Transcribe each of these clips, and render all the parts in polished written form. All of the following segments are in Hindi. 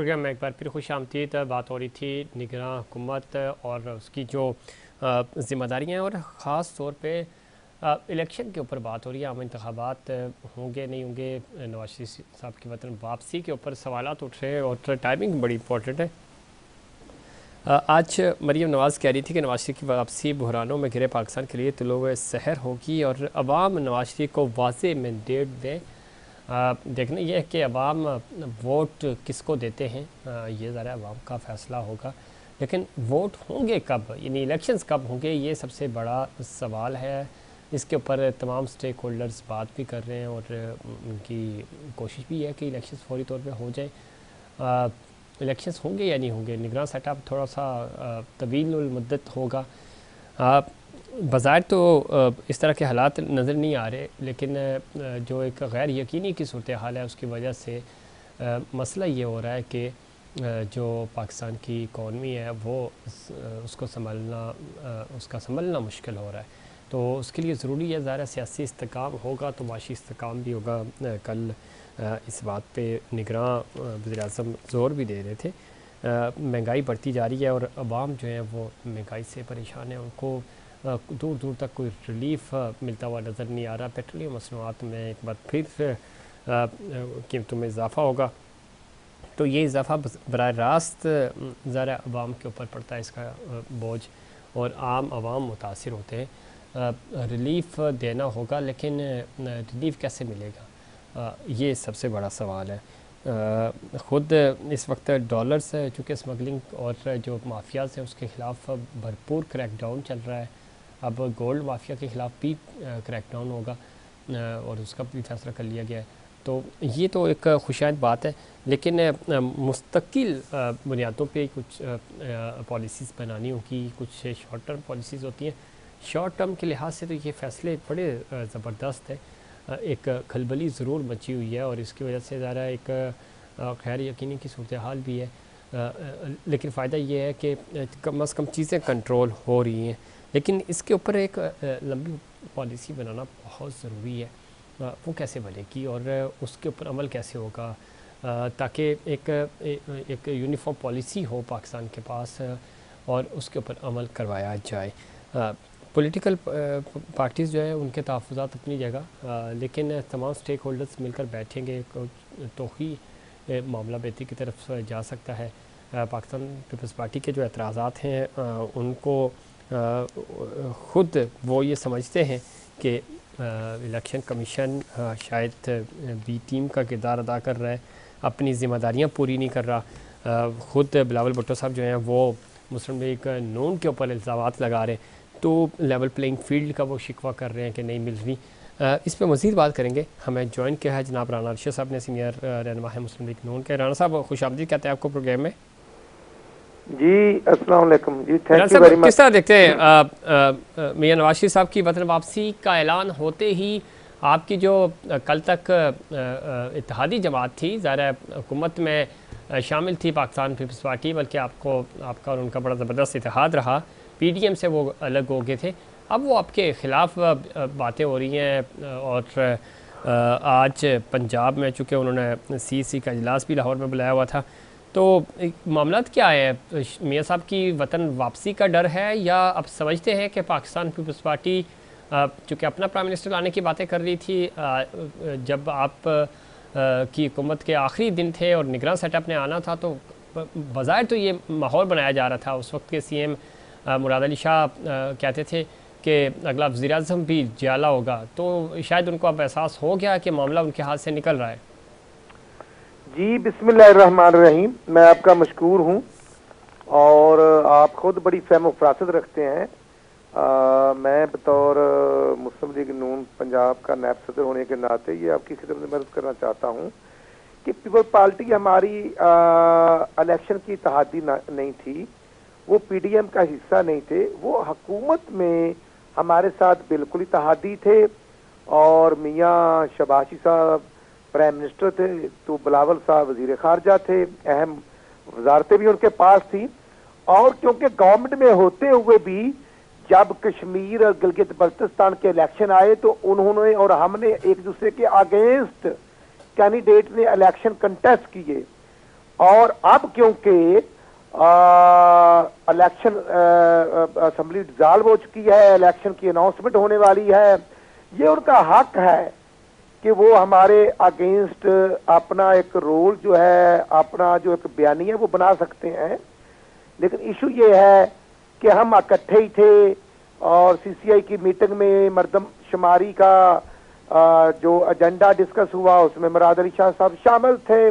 प्रोग्राम में एक बार फिर खुश आमदीद। बात हो रही थी निगरान हुकूमत और उसकी जो ज़िम्मेदारियाँ हैं और ख़ास तौर पे इलेक्शन के ऊपर बात हो रही है। आम इंतखाबात होंगे नहीं होंगे, नवाज शरीफ साहब की वतन वापसी के ऊपर सवालात उठ रहे हैं और टाइमिंग बड़ी इंपॉर्टेंट है। आज मरीम नवाज़ कह रही थी कि नवाज शरीफ की वापसी बहरानों में घिरे पाकिस्तान के लिए तुलुए सहर होगी और अवाम नवाज शरीफ को वाज़ेह मैंडेट दें। देखना यह है कि अवाम वोट किसको देते हैं, ये ज़रा अवाम का फ़ैसला होगा। लेकिन वोट होंगे कब, यानी इलेक्शंस कब होंगे, ये सबसे बड़ा सवाल है। इसके ऊपर तमाम स्टेक होल्डर्स बात भी कर रहे हैं और उनकी कोशिश भी है कि इलेक्शंस फौरी तौर पे हो जाए। इलेक्शंस होंगे या नहीं होंगे, निगरान सेटअप थोड़ा सा तवील मुद्दत होगा। बज़ाहिर तो इस तरह के हालात नज़र नहीं आ रहे, लेकिन जो एक गैर यकीनी की सूरत हाल है उसकी वजह से मसला ये हो रहा है कि जो पाकिस्तान की इकॉनमी है वो उसका संभलना मुश्किल हो रहा है। तो उसके लिए ज़रूरी है ज़ाहिर सियासी इस्तेकाम होगा तो माशी इस्तेकाम भी होगा। कल इस बात पे निगरान वज़ीर-ए-आज़म ज़ोर भी दे रहे थे। महंगाई बढ़ती जा रही है और अवाम जो है वो महंगाई से परेशान है, उनको दूर दूर तक कोई रिलीफ मिलता हुआ नज़र नहीं आ रहा। पेट्रोलियम मसनूआत में एक बार फिर कीमतों में इजाफ़ा होगा तो ये इजाफ़ा बराह रास्त ज़रा अवाम के ऊपर पड़ता है, इसका बोझ, और आम आवाम मुतासिर होते हैं। रिलीफ देना होगा, लेकिन रिलीफ कैसे मिलेगा, ये सबसे बड़ा सवाल है। ख़ुद इस वक्त डॉलर्स चूँकि स्मगलिंग और जो माफियाज़ हैं उसके ख़िलाफ़ भरपूर क्रैकडाउन चल रहा है। अब गोल्ड माफिया के ख़िलाफ़ भी क्रैकडाउन होगा और उसका भी फैसला कर लिया गया है। तो ये तो एक खुशाइंद बात है, लेकिन मुस्तकिल बुनियादों पे कुछ पॉलिसीज़ बनानी होगी, कुछ शॉर्ट टर्म पॉलिसीज़ होती हैं। शॉर्ट टर्म के लिहाज से तो ये फ़ैसले बड़े ज़बरदस्त है। एक खलबली ज़रूर मची हुई है और इसकी वजह से ज़रा एक गैर यकीनी की सूरत हाल भी है, लेकिन फ़ायदा ये है कि कम अज़ कम चीज़ें कंट्रोल हो रही हैं। लेकिन इसके ऊपर एक लंबी पॉलिसी बनाना बहुत ज़रूरी है। वो कैसे बनेगी और उसके ऊपर अमल कैसे होगा, ताकि एक यूनिफॉर्म पॉलिसी हो पाकिस्तान के पास और उसके ऊपर अमल करवाया जाए। पॉलिटिकल पार्टीज़ जो है उनके तहफ़्फ़ुज़ात अपनी जगह, लेकिन तमाम स्टेक होल्डर्स मिलकर बैठेंगे तो ही मामला बेहतरी की तरफ जा सकता है। पाकिस्तान पीपल्स पार्टी के जो एतराज़ात हैं उनको ख़ुद वो ये समझते हैं कि इलेक्शन कमीशन शायद बी टीम का किरदार अदा कर रहा है, अपनी ज़िम्मेदारियाँ पूरी नहीं कर रहा। ख़ुद बिलावल भुट्टो साहब जो हैं वो मुस्लिम लीग नून के ऊपर इल्ज़ामात लगा रहे हैं, तो लेवल प्लेइंग फील्ड का वो शिकवा कर रहे हैं कि नहीं मिल रही। इस पर मज़ीद बात करेंगे। हमें ज्वाइन किया है जनाब राना अरशद साहब ने, सीनियर रहनुमा है मुस्लिम लीग नून के। राना साहब खुशामदीद कहते हैं आपको प्रोग्राम में। जी अस्सलाम वालेकुम जी, थैंक यू वेरी मच। किस तरह देखते हैं मियां नवाज शरीफ साहब की वतन वापसी का ऐलान होते ही आपकी जो कल तक इत्तेहादी जमात थी, ज़ाहिर हुकूमत में शामिल थी पाकिस्तान पीपल्स पार्टी, बल्कि आपका और उनका बड़ा ज़बरदस्त इत्तेहाद रहा, पीडीएम से वो अलग हो गए थे। अब वो आपके ख़िलाफ़ बातें हो रही हैं और आज पंजाब में चूँकि उन्होंने सीसी का इजलास भी लाहौर में बुलाया हुआ था, तो मामलात क्या है? मियाँ साहब की वतन वापसी का डर है या अब समझते हैं कि पाकिस्तान पीपल्स पार्टी चूँकि अपना प्राइम मिनिस्टर लाने की बातें कर रही थी, जब आप की हुकूमत के आखिरी दिन थे और निगरान सेटअप ने आना था तो बज़ाहिर तो ये माहौल बनाया जा रहा था। उस वक्त के सीएम मुराद अली शाह कहते थे कि अगला वज़ीर-ए-आज़म भी जियाला होगा, तो शायद उनको अब एहसास हो गया कि मामला उनके हाथ से निकल रहा है। जी बिस्मिल्लाहिर्रहमानिर्रहीम, मैं आपका मशकूर हूँ और आप खुद बड़ी फ़हम फ़रासत रखते हैं। मैं बतौर मुस्लिम लीग नून पंजाब का नायब सदर होने के नाते ये आपकी खिदमत में मदद करना चाहता हूँ कि पीपल पार्टी हमारी इलेक्शन की इत्तेहादी नहीं थी, वो पीडीएम का हिस्सा नहीं थे, वो हुकूमत में हमारे साथ बिल्कुल इत्तेहादी थे। और मियाँ शबाशी साहब प्राइम मिनिस्टर थे, तो बिलावल साहब वजीर खारजा थे, अहम वजारतें भी उनके पास थी। और क्योंकि गवर्नमेंट में होते हुए भी जब कश्मीर और गिलगित बल्तिस्तान के इलेक्शन आए तो उन्होंने और हमने एक दूसरे के अगेंस्ट कैंडिडेट ने इलेक्शन कंटेस्ट किए और अब क्योंकि इलेक्शन असेंबली डिसॉल्व हो चुकी है, इलेक्शन की अनाउंसमेंट होने वाली है, ये उनका हक है कि वो हमारे अगेंस्ट अपना एक रोल जो है, अपना जो एक बयानी है वो बना सकते हैं। लेकिन इशू ये है कि हम इकट्ठे ही थे और सीसीआई की मीटिंग में मर्दमशुमारी का जो एजेंडा डिस्कस हुआ उसमें मुराद अली शाह साहब शामिल थे।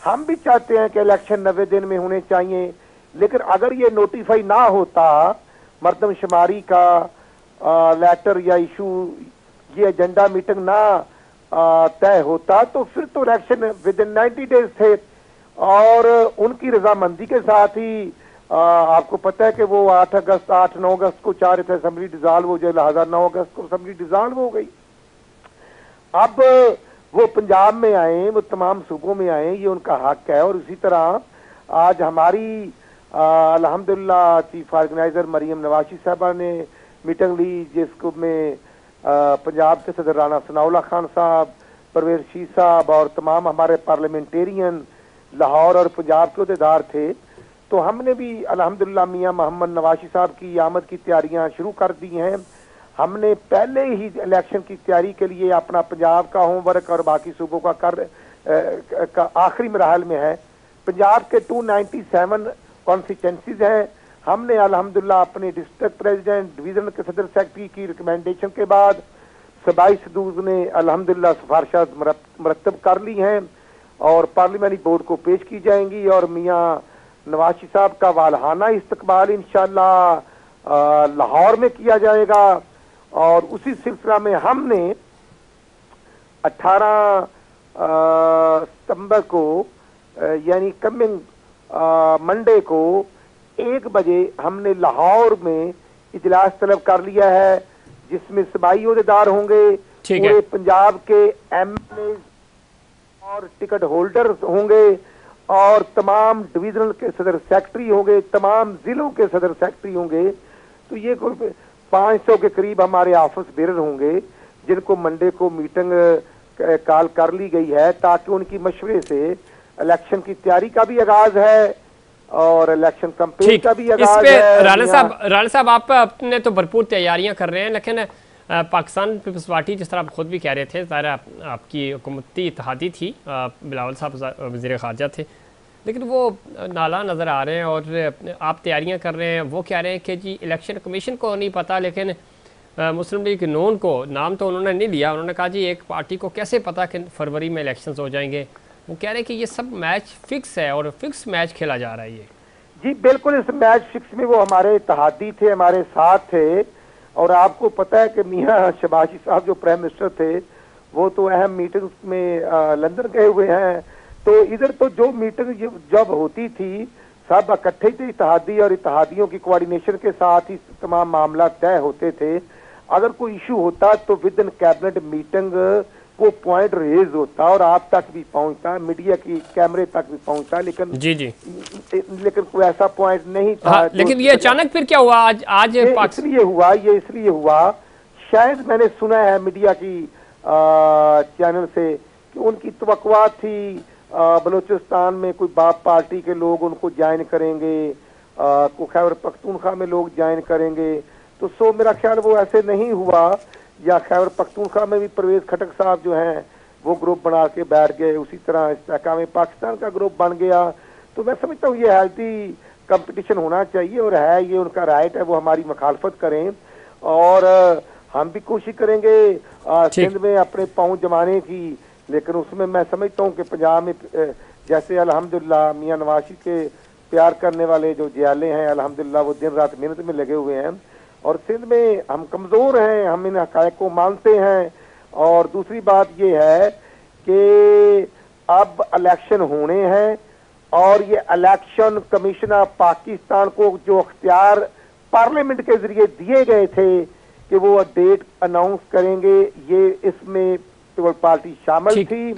हम भी चाहते हैं कि इलेक्शन 90 दिन में होने चाहिए, लेकिन अगर ये नोटिफाई ना होता, मर्दमशुमारी का लेटर या इशू, ये एजेंडा मीटिंग ना तय होता, तो फिर तो इलेक्शन विद इन 90 डेज थे। और उनकी रजामंदी के साथ ही आपको पता है कि वो 8-9 अगस्त को चाह रहे थे असेंबली डिसॉल्व हो जाए, लिहाजा 9 अगस्त को असेंबली डिसॉल्व हो गई। अब वो पंजाब में आए, वो तमाम सूबों में आए, ये उनका हक है। और इसी तरह आज हमारी अल्हम्दुलिल्लाह चीफ ऑर्गेनाइजर मरियम नवाशी साहबा ने मीटिंग ली, जिसको में पंजाब के सदर राना सनाउल्लाह खान साहब, परवेज शीह साहब और तमाम हमारे पार्लियामेंटेरियन लाहौर और पंजाब के अहदेदार थे। तो हमने भी अल्हम्दुलिल्लाह मियां मोहम्मद नवाशी साहब की आमद की तैयारियां शुरू कर दी हैं। हमने पहले ही इलेक्शन की तैयारी के लिए अपना पंजाब का होमवर्क और बाकी सूबों का आखिरी मरहल में है। पंजाब के 297 कॉन्स्टिट्यूंसीज हैं। हमने अल्हम्दुलिल्लाह अपने डिस्ट्रिक्ट प्रेसिडेंट, डिवीजन के सदर सेक्रेटरी की रिकमेंडेशन के बाद सबाई सदूज ने अल्हम्दुलिल्लाह सिफारिशात मरतब कर ली हैं और पार्लियामेंट्री बोर्ड को पेश की जाएंगी और मियां नवाशी साहब का वालहाना इस्तकबाल इंशाअल्लाह लाहौर में किया जाएगा। और उसी सिलसिला में हमने 18 सितंबर को यानी कमिंग मंडे को 1 बजे हमने लाहौर में इजलास तलब कर लिया है, जिसमें सबाई ओहदेदार होंगे, पूरे पंजाब के एमएलए और टिकट होल्डर्स होंगे और तमाम डिवीजनल के सदर सेक्रेटरी होंगे, तमाम जिलों के सदर सेक्रेटरी होंगे। तो ये कोई 500 के करीब हमारे ऑफिस बेरर होंगे, जिनको मंडे को मीटिंग कॉल कर ली गई है, ताकि उनकी मशवरे से इलेक्शन की तैयारी का भी आगाज है और इलेक्शन कैंपेन का भी आगाज है। राणा साहब आप अपने तो भरपूर तैयारियां कर रहे हैं, लेकिन पाकिस्तान पीपल्स पार्टी, जिस तरह आप खुद भी कह रहे थे, ज़ाहिर आपकी हुकूमती इत्तेहादी थी, बिलावल साहब वज़ीर ख़ारजा थे, लेकिन वो नाला नज़र आ रहे हैं और आप तैयारियां कर रहे हैं। वो कह रहे हैं कि जी इलेक्शन कमीशन को नहीं पता, लेकिन मुस्लिम लीग नून को, नाम तो उन्होंने नहीं लिया, उन्होंने कहा जी एक पार्टी को कैसे पता कि फरवरी में इलेक्शंस हो जाएंगे। वो कह रहे हैं कि ये सब मैच फिक्स है और फिक्स मैच खेला जा रहा है। ये जी बिल्कुल, इस मैच फिक्स में वो हमारे इत्तेहादी थे, हमारे साथ थे। और आपको पता है कि मियां शबाशी साहब जो प्राइम मिनिस्टर थे, वो तो अहम मीटिंग्स में लंदन गए हुए हैं। तो इधर तो जो मीटिंग जब होती थी सब इकट्ठे थे इत्तेहादी, और इत्तेहादियों की कोऑर्डिनेशन के साथ ही तमाम मामला तय होते थे। अगर कोई इशू होता तो विद इन कैबिनेट मीटिंग वो पॉइंट रेज होता और आप तक भी पहुंचता, मीडिया की कैमरे तक भी पहुंचता, लेकिन लेकिन कोई ऐसा पॉइंट नहीं था। हाँ, लेकिन ये अचानक फिर क्या हुआ आज ये इसलिए हुआ, शायद मैंने सुना है मीडिया की चैनल से कि उनकी तवक्कुआत थी बलूचिस्तान में कोई बाप पार्टी के लोग उनको ज्वाइन करेंगे, खैबर पख्तूनख्वा में लोग ज्वाइन करेंगे। तो मेरा ख्याल वो ऐसे नहीं हुआ, या खैबर पख्तूनख्वा में भी परवेज खटक साहब जो हैं वो ग्रुप बना के बैठ गए, उसी तरह इस्तेहकाम पाकिस्तान का ग्रुप बन गया। तो मैं समझता हूँ ये हेल्थी कंपटीशन होना चाहिए और है, ये उनका राइट है, वो हमारी मुखालफत करें और हम भी कोशिश करेंगे सिंध में अपने पाँव जमाने की। लेकिन उसमें मैं समझता हूँ कि पंजाब में जैसे अल्हम्दुलिल्लाह मियां नवाशी के प्यार करने वाले जो जियाले हैं, अल्हम्दुलिल्लाह वो दिन रात मेहनत में लगे हुए हैं, और सिंध में हम कमज़ोर हैं, हम इन हक़ाइक़ को मानते हैं। और दूसरी बात ये है कि अब इलेक्शन होने हैं और ये इलेक्शन कमीशन ऑफ पाकिस्तान को जो अख्तियार पार्लियामेंट के जरिए दिए गए थे कि वो डेट अनाउंस करेंगे, ये इसमें पीपल पार्टी शामिल थी।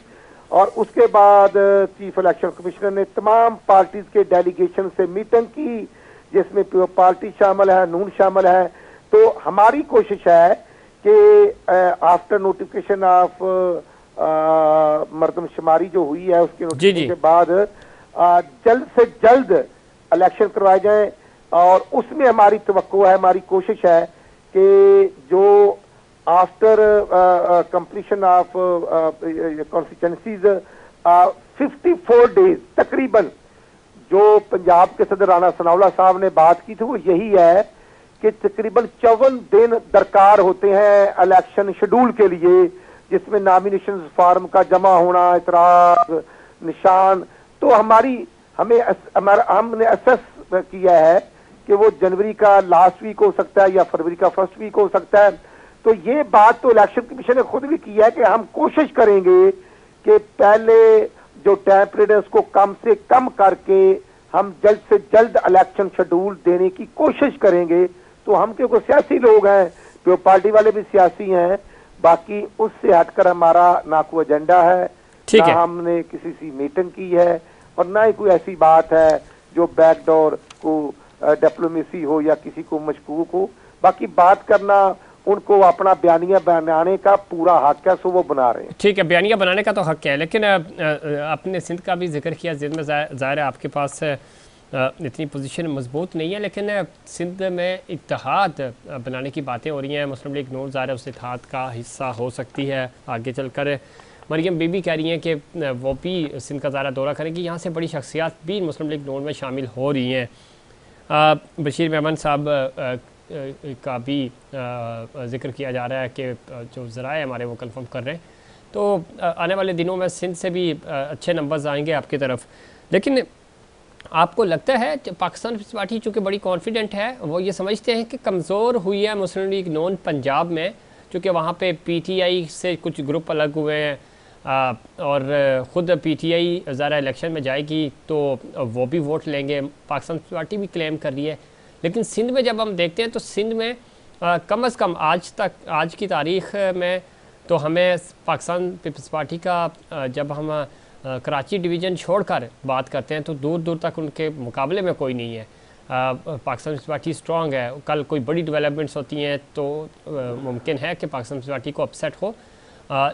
और उसके बाद चीफ इलेक्शन कमिश्नर ने तमाम पार्टीज के डेलीगेशन से मीटिंग की, जिसमें पीपल पार्टी शामिल है, नून शामिल है। तो हमारी कोशिश है कि आफ्टर नोटिफिकेशन ऑफ मर्दमशुमारी जो हुई है उसके नोटिफिकेशन के बाद जल्द से जल्द इलेक्शन करवाए जाएं और उसमें हमारी तवक्को है, हमारी कोशिश है कि जो after completion of constituencies 54 days तकरीबन जो पंजाब के सदर राणा सनाउल्लाह साहब ने बात की थी वो यही है कि तकरीबन 54 दिन दरकार होते हैं इलेक्शन शेड्यूल के लिए, जिसमें नॉमिनेशन फॉर्म का जमा होना, इतराज, निशान। तो हमने असेस किया है कि वो जनवरी का लास्ट वीक हो सकता है या फरवरी का फर्स्ट वीक हो सकता है। तो ये बात तो इलेक्शन कमीशन ने खुद भी की है कि हम कोशिश करेंगे कि पहले जो टाइम पीरियड है उसको कम से कम करके हम जल्द से जल्द इलेक्शन शेड्यूल देने की कोशिश करेंगे। तो हम क्योंकि सियासी लोग हैं, जो पार्टी वाले भी सियासी हैं, बाकी उससे हटकर हमारा ना कोई एजेंडा है, ना हमने किसी से मीटिंग की है और ना ही कोई ऐसी बात है जो बैकडोर को डिप्लोमेसी हो या किसी को मशकूक हो। बाकी बात करना उनको अपना बयानिया बनाने का पूरा हक है, सो वो बना रहे हैं। ठीक है, बयानिया बनाने का तो हक है, लेकिन आपने सिंध का भी जिक्र किया। सिंध में ज़ाहिर है आपके पास इतनी पोजीशन मजबूत नहीं है, लेकिन सिंध में इत्तेहाद बनाने की बातें हो रही हैं। मुस्लिम लीग नून ज़ाहिर है उस इत्तेहाद का हिस्सा हो सकती है आगे चलकर। मरियम बीबी कह रही हैं कि वो भी सिंध का ज़ाहिर दौरा करेंगी, यहाँ से बड़ी शख्सियात भी मुस्लिम लीग नून में शामिल हो रही हैं। बशीर मेमन साहब का भी जिक्र किया जा रहा है कि जो ज़राए हमारे वो कंफर्म कर रहे हैं, तो आने वाले दिनों में सिंध से भी अच्छे नंबर्स आएंगे आपकी तरफ। लेकिन आपको लगता है पाकिस्तान पीपल्स पार्टी चूँकि बड़ी कॉन्फिडेंट है, वो ये समझते हैं कि कमज़ोर हुई है मुस्लिम लीग नून पंजाब में, चूँकि वहाँ पे PTI से कुछ ग्रुप अलग हुए हैं और ख़ुद PTI ज़रा इलेक्शन में जाएगी तो वो भी वोट लेंगे, पाकिस्तान पीपल्स पार्टी भी क्लेम कर रही है। लेकिन सिंध में जब हम देखते हैं तो सिंध में कम अज़ कम आज की तारीख़ में तो हमें पाकिस्तान पीपल्स पार्टी का जब हम कराची डिवीज़न छोड़कर बात करते हैं तो दूर दूर तक उनके मुकाबले में कोई नहीं है। पाकिस्तान पीपल्स पार्टी स्ट्रॉन्ग है, कल कोई बड़ी डेवलपमेंट्स होती हैं तो मुमकिन है कि पाकिस्तान पीपल्स पार्टी को अपसेट हो,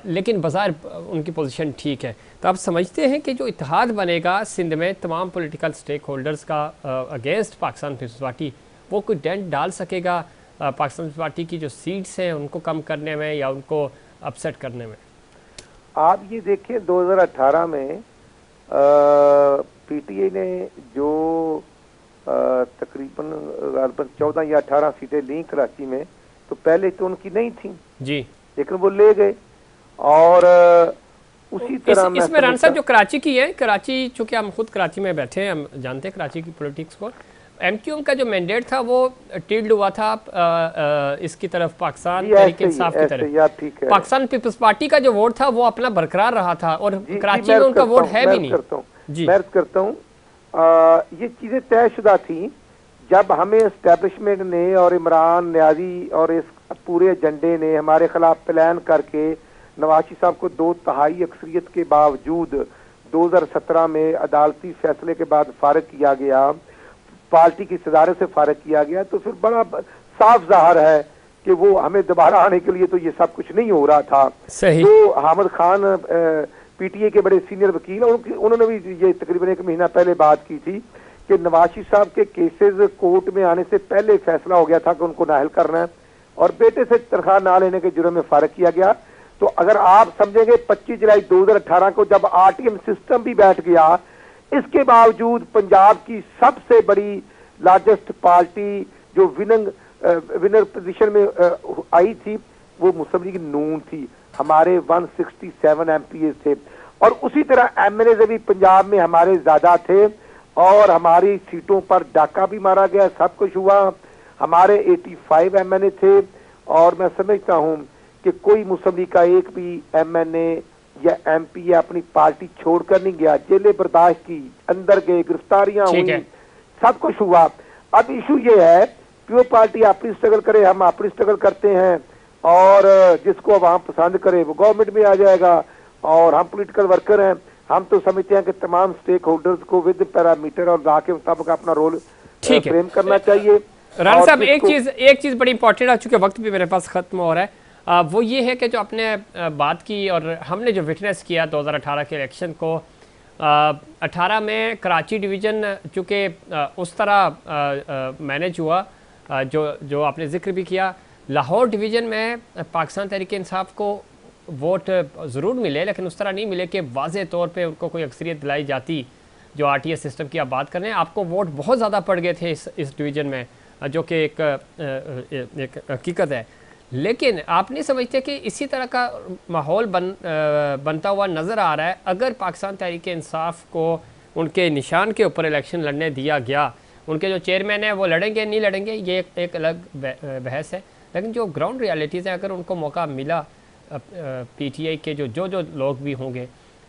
लेकिन बाज़ार उनकी पोजीशन ठीक है। तो आप समझते हैं कि जो इत्तेहाद बनेगा सिंध में तमाम पॉलिटिकल स्टेक होल्डर्स का अगेंस्ट पाकिस्तान पीपल्स पार्टी, वो कोई डेंट डाल सकेगा पाकिस्तान पीपल्स पार्टी की जो सीट्स हैं उनको कम करने में या उनको अपसेट करने में? आप ये देखिए 2018 में PTI ने जो तकरीबन 14 या 18 सीटें ली कराची में, तो पहले तो उनकी नहीं थी जी, लेकिन वो ले गए। और उसी तरह इसमें राना साहब जो कराची की है, कराची चूँकि हम खुद कराची में बैठे हैं, हम जानते हैं कराची की पॉलिटिक्स को, MQM का जो मैंडेट था वो टिल्ड हुआ था इसकी तरफ पाकिस्तान तहरीक इंसाफ की तरफ। पाकिस्तान पीपल्स पार्टी का जो वोट था वो अपना बरकरार रहा था और कराची में उनका वोट है भी नहीं। मैं करता हूँ ये चीजें तयशुदा थी जब हमें एस्टेब्लिशमेंट ने और इमरान न्याजी और इस पूरे एजेंडे ने हमारे खिलाफ प्लान करके नवाज साहब को 2/3 अक्सरियत के बावजूद 2017 में अदालती फैसले के बाद फारिग किया गया, पार्टी की सदारत से फारिग किया गया, तो फिर बड़ा साफ जाहिर है कि वो हमें दोबारा आने के लिए तो ये सब कुछ नहीं हो रहा था। सही। तो हामिद खान PTI के बड़े सीनियर वकील, उन्होंने भी ये तकरीबन 1 महीना पहले बात की थी कि नवाज साहब के केसेस कोर्ट में आने से पहले फैसला हो गया था कि उनको नाअहल करना है और बेटे से तनख्वाह ना लेने के जुर्म में फारिग किया गया। तो अगर आप समझेंगे 25 जुलाई 2018 को जब RTM सिस्टम भी बैठ गया, इसके बावजूद पंजाब की सबसे बड़ी लार्जेस्ट पार्टी जो विनर पोजीशन में आई थी वो मुस्लिम लीग नून थी। हमारे 167 MPs थे और उसी तरह MNAs भी पंजाब में हमारे ज्यादा थे और हमारी सीटों पर डाका भी मारा गया, सब कुछ हुआ। हमारे 85 MNA थे और मैं समझता हूं कि कोई मुस्लिम लीग का एक भी MNA या MP या अपनी पार्टी छोड़कर नहीं गया, जेलें बर्दाश्त की, अंदर गए, गिरफ्तारियां हुई, सब कुछ हुआ। अब इशू ये है कि वो पार्टी अपनी स्ट्रगल करे, हम अपनी स्ट्रगल करते हैं और जिसको अवाम पसंद करे वो गवर्नमेंट में आ जाएगा और हम पॉलिटिकल वर्कर हैं, हम तो समझते हैं कि तमाम स्टेक होल्डर्स को विद पैरामीटर और ला के मुताबिक अपना रोल फ्रेम करना चाहिए। राना साहब एक चीज बड़ी इंपॉर्टेंट है, चूंकि वक्त भी मेरे पास खत्म हो रहा है, वो ये है कि जो आपने बात की और हमने जो विटनेस किया 2018 के इलेक्शन को, 18 में कराची डिवीज़न चूँकि उस तरह मैनेज हुआ जो आपने जिक्र भी किया। लाहौर डिवीज़न में पाकिस्तान तहरीक इंसाफ को वोट ज़रूर मिले, लेकिन उस तरह नहीं मिले कि वाज़े तौर पे उनको कोई अक्सरियत दिलाई जाती। जो RTS सिस्टम की आप बात कर रहे हैं, आपको वोट बहुत ज़्यादा पड़ गए थे इस डिवीज़न में, जो कि एक हकीकत है। लेकिन आप नहीं समझते कि इसी तरह का माहौल बनता हुआ नज़र आ रहा है अगर पाकिस्तान तहरीक इंसाफ को उनके निशान के ऊपर इलेक्शन लड़ने दिया गया। उनके जो चेयरमैन हैं वो लड़ेंगे नहीं लड़ेंगे ये एक अलग बहस है, लेकिन जो ग्राउंड रियलिटीज़ हैं, अगर उनको मौका मिला PTI के जो लोग भी होंगे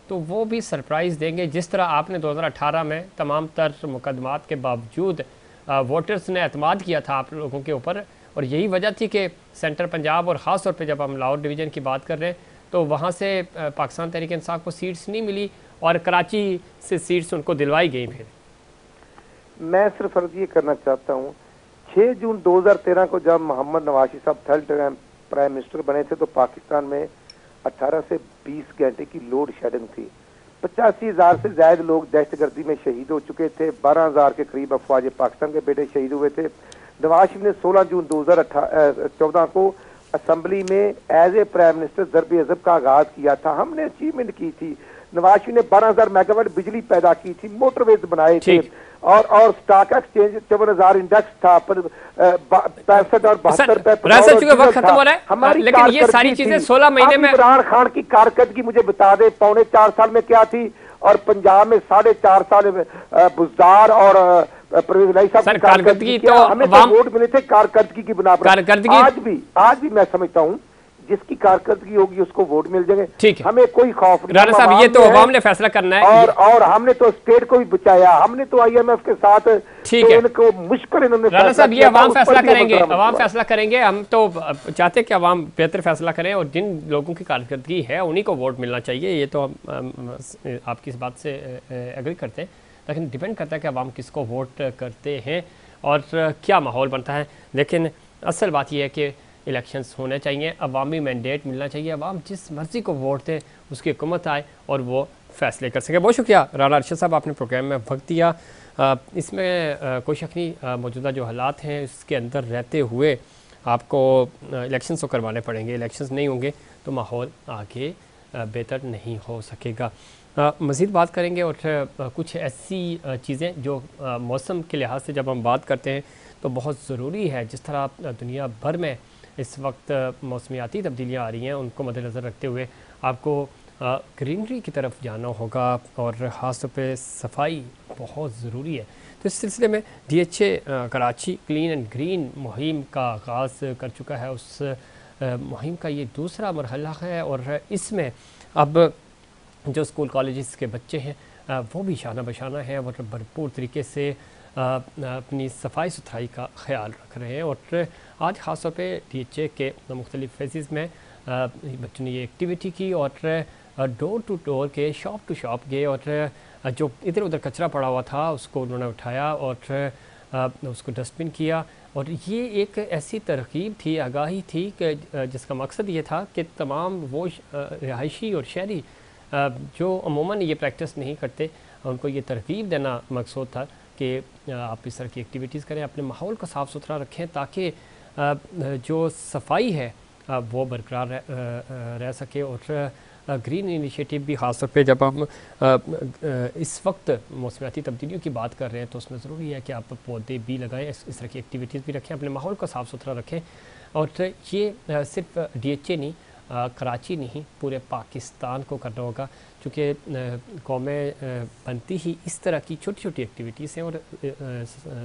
तो वो भी सरप्राइज़ देंगे। जिस तरह आपने 2018 में तमाम तर मुकदमात के बावजूद वोटर्स ने एतमाद किया था आप लोगों के ऊपर, और यही वजह थी कि सेंटर पंजाब और ख़ास तौर पे जब हम लाहौर डिवीज़न की बात कर रहे हैं तो वहाँ से पाकिस्तान तहरीक इंसाफ को सीट्स नहीं मिली और कराची से सीट्स उनको दिलवाई गई। फिर मैं सिर्फ अर्ज ये करना चाहता हूँ, 6 जून 2013 को जब मोहम्मद नवाज साहब थर्ड टाइम प्राइम मिनिस्टर बने थे तो पाकिस्तान में 18 से 20 घंटे की लोड शेडिंग थी। 85,000 से ज्यादा लोग दहशतगर्दी में शहीद हो चुके थे। 12,000 के करीब अफवाज पाकिस्तान के बेटे शहीद हुए थे। नवाज शरीफ ने 16 जून 2014 को असम्बली में एज ए प्राइम मिनिस्टर ज़रब अज़ब का आगाज किया था। हमने अचीवमेंट की थी। नवाज शरीफ ने 12,000 मेगावाट बिजली पैदा की थी, मोटरवेज बनाए थे, और स्टॉक एक्सचेंज 54,000 इंडेक्स था पर 65 और 72 वक्त खत्म हो रहा है हमारी, लेकिन ये सारी चीजें 16 महीने में। इमरान खान की कारकर्दगी मुझे बता दे, 4.25 साल में क्या थी, और पंजाब में 4.5 साल बुज़दार और परवेज इलाही साहब की कारकर्दगी तो हमें वोट मिले थे कारकर्दगी की बुना पर। आज भी मैं समझता हूँ जिसकी कारकर्दगी होगी उसको वोट मिल जाएंगे। ठीक है, हमें कोई खौफ नहीं। राणा साहब ये तो अवाम ने फैसला करना है, और हमने तो स्टेट को भी बचाया, हमने तो IMF के साथ इनको मुश्किल इन्होंने। राणा साहब ये अवाम फैसला करेंगे, अवाम फैसला करेंगे। हम तो चाहते हैं कि अवाम बेहतर फैसला करें और जिन लोगों की कारकर्दगी है उन्हीं को वोट मिलना चाहिए। ये तो हम आपकी इस बात से एग्री करते हैं, लेकिन डिपेंड करता है कि अवाम किसको वोट करते हैं और क्या माहौल बनता है। लेकिन असल बात यह है कि इलेक्शंस होने चाहिए, अवामी मैंडेट मिलना चाहिए, अवाम जिस मर्ज़ी को वोट दे उसकी हुकूमत आए और वो फैसले कर सके। बहुत शुक्रिया राना अरशद साहब, आपने प्रोग्राम में वक्त दिया। इसमें कोई शक नहीं, मौजूदा जो हालात हैं इसके अंदर रहते हुए आपको इलेक्शंस तो करवाने पड़ेंगे। इलेक्शंस नहीं होंगे तो माहौल आगे बेहतर नहीं हो सकेगा। मज़ीद बात करेंगे और कुछ ऐसी चीज़ें जो मौसम के लिहाज से जब हम बात करते हैं तो बहुत ज़रूरी है। जिस तरह दुनिया भर में इस वक्त मौसमियाती तब्दीलियाँ आ रही हैं, उनको मद्देनज़र रखते हुए आपको ग्रीनरी की तरफ जाना होगा और ख़ास तौर पे सफाई बहुत ज़रूरी है। तो इस सिलसिले में DHA Karachi clean and green मुहिम का आगाज़ कर चुका है। उस मुहिम का ये दूसरा मरहला है और इसमें अब जो स्कूल कॉलेजेस के बच्चे हैं वो भी शाना बशाना है और भरपूर तरीके से अपनी सफाई सुथराई का ख्याल रख रहे हैं। और आज ख़ास तौर पे DHA के मुख्तलिफ़ फेज़ में बच्चों ने ये एक्टिविटी की और डोर टू डोर के शॉप टू शॉप गए और जो इधर उधर कचरा पड़ा हुआ था उसको उन्होंने उठाया और उसको डस्टबिन किया। और ये एक ऐसी तरकीब थी, आगाही थी कि जिसका मकसद ये था कि तमाम वो रिहायशी और शहरी जो अमूमन ये प्रैक्टिस नहीं करते उनको ये तरकीब देना मकसूद था कि आप इस तरह की एक्टिविटीज़ करें, अपने माहौल को साफ़ सुथरा रखें ताकि जो सफाई है वो बरकरार रह सके। और ग्रीन इनिशिएटिव भी ख़ास तौर पे जब हम इस वक्त मौसमियाती तब्दीलियों की बात कर रहे हैं तो उसमें ज़रूरी है कि आप पौधे भी लगाएं, इस तरह की एक्टिविटीज़ भी रखें, अपने माहौल को साफ़ सुथरा रखें। और ये सिर्फ DHA नहीं, कराची नहीं, पूरे पाकिस्तान को करना होगा, क्योंकि कौमें बनती ही इस तरह की छोटी छोटी एक्टिविटीज़ हैं। और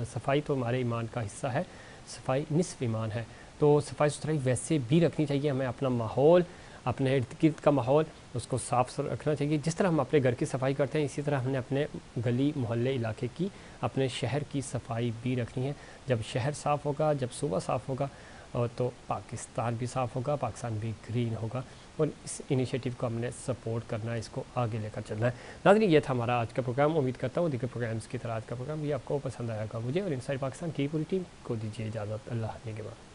सफाई तो हमारे ईमान का हिस्सा है, सफाई निस्फ ईमान है। तो सफाई सुथराई वैसे भी रखनी चाहिए। हमें अपना माहौल, अपने इर्द गिर्द का माहौल उसको साफ़ रखना चाहिए। जिस तरह हम अपने घर की सफाई करते हैं इसी तरह हमने अपने गली मोहल्ले इलाके की, अपने शहर की सफाई भी रखनी है। जब शहर साफ़ होगा, जब सूबा साफ़ होगा और तो पाकिस्तान भी साफ़ होगा, पाकिस्तान भी ग्रीन होगा। और इस इनिशिएटिव को हमने सपोर्ट करना है, इसको आगे लेकर चलना है। नाज़रीन, ये था हमारा आज का प्रोग्राम। उम्मीद करता हूँ दीगर प्रोग्राम्स की तरह आज का प्रोग्राम भी आपको पसंद आएगा। मुझे और इनसाइड पाकिस्तान की पूरी टीम को दीजिए इजाज़त। अल्लाह के बाद।